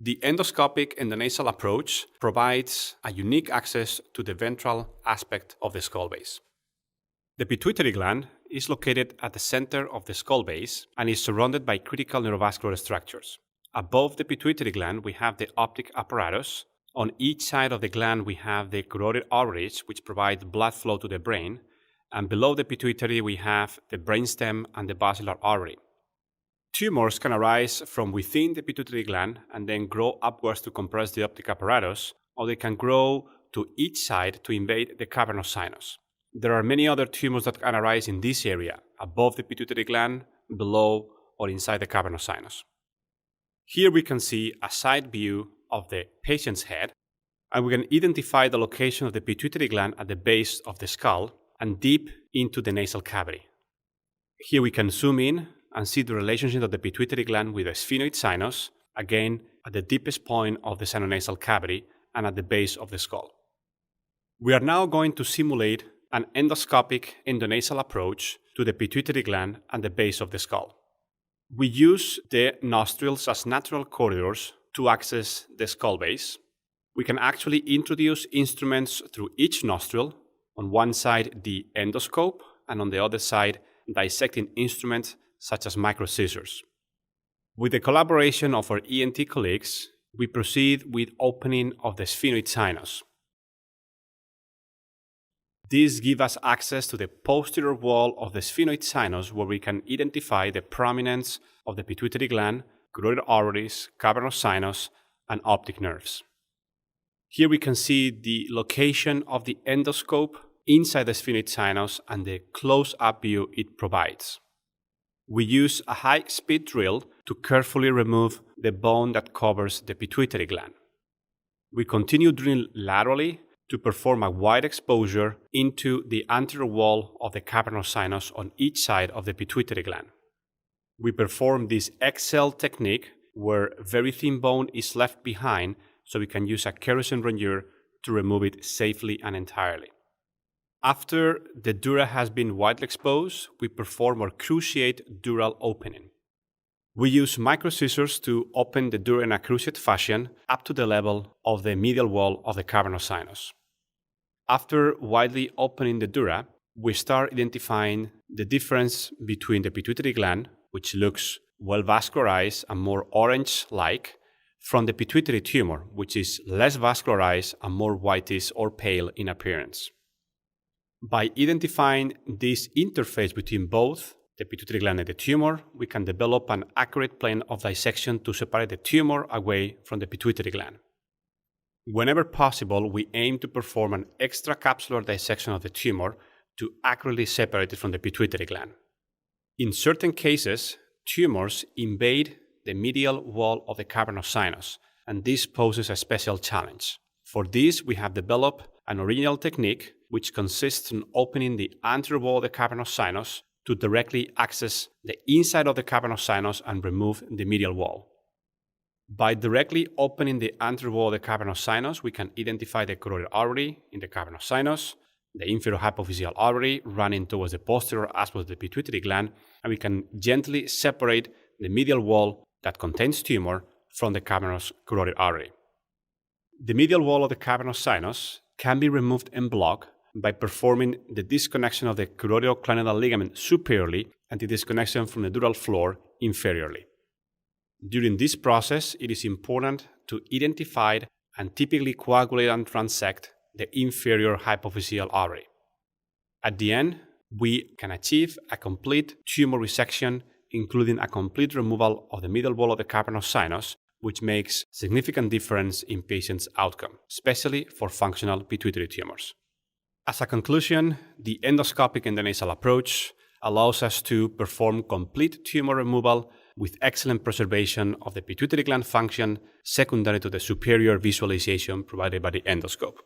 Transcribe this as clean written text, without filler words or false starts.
The endoscopic endonasal approach provides a unique access to the ventral aspect of the skull base. The pituitary gland is located at the center of the skull base and is surrounded by critical neurovascular structures. Above the pituitary gland, we have the optic apparatus. On each side of the gland, we have the carotid arteries, which provide blood flow to the brain. And below the pituitary, we have the brainstem and the basilar artery. Tumors can arise from within the pituitary gland and then grow upwards to compress the optic apparatus, or they can grow to each side to invade the cavernous sinus. There are many other tumors that can arise in this area, above the pituitary gland, below, or inside the cavernous sinus. Here we can see a side view of the patient's head, and we can identify the location of the pituitary gland at the base of the skull and deep into the nasal cavity. Here we can zoom in and see the relationship of the pituitary gland with the sphenoid sinus, again at the deepest point of the sinonasal cavity and at the base of the skull. We are now going to simulate an endoscopic endonasal approach to the pituitary gland and the base of the skull. We use the nostrils as natural corridors to access the skull base. We can actually introduce instruments through each nostril. On one side, the endoscope, and on the other side, dissecting instruments such as micro scissors. With the collaboration of our ENT colleagues, we proceed with opening of the sphenoid sinus. This gives us access to the posterior wall of the sphenoid sinus, where we can identify the prominence of the pituitary gland, carotid arteries, cavernous sinus, and optic nerves. Here we can see the location of the endoscope inside the sphenoid sinus and the close-up view it provides. We use a high-speed drill to carefully remove the bone that covers the pituitary gland. We continue drilling laterally to perform a wide exposure into the anterior wall of the cavernous sinus on each side of the pituitary gland. We perform this Excel technique where very thin bone is left behind, so we can use a kerosene ranger to remove it safely and entirely. After the dura has been widely exposed, we perform our cruciate dural opening. We use micro scissors to open the dura in a cruciate fashion up to the level of the medial wall of the cavernous sinus. After widely opening the dura, we start identifying the difference between the pituitary gland, which looks well vascularized and more orange-like, from the pituitary tumor, which is less vascularized and more whitish or pale in appearance. By identifying this interface between both the pituitary gland and the tumor, we can develop an accurate plane of dissection to separate the tumor away from the pituitary gland. Whenever possible, we aim to perform an extracapsular dissection of the tumor to accurately separate it from the pituitary gland. In certain cases, tumors invade the medial wall of the cavernous sinus, and this poses a special challenge. For this, we have developed an original technique which consists in opening the anterior wall of the cavernous sinus to directly access the inside of the cavernous sinus and remove the medial wall. By directly opening the anterior wall of the cavernous sinus, we can identify the carotid artery in the cavernous sinus, the inferior hypophyseal artery running towards the posterior aspect of the pituitary gland, and we can gently separate the medial wall that contains tumor from the cavernous carotid artery. The medial wall of the cavernous sinus can be removed en bloc by performing the disconnection of the carotido-clinidal ligament superiorly and the disconnection from the dural floor inferiorly. During this process, it is important to identify and typically coagulate and transect the inferior hypophyseal artery. At the end, we can achieve a complete tumor resection, including a complete removal of the medial wall of the cavernous sinus, which makes significant difference in patients' outcome, especially for functional pituitary tumors. As a conclusion, the endoscopic endonasal approach allows us to perform complete tumor removal with excellent preservation of the pituitary gland function secondary to the superior visualization provided by the endoscope.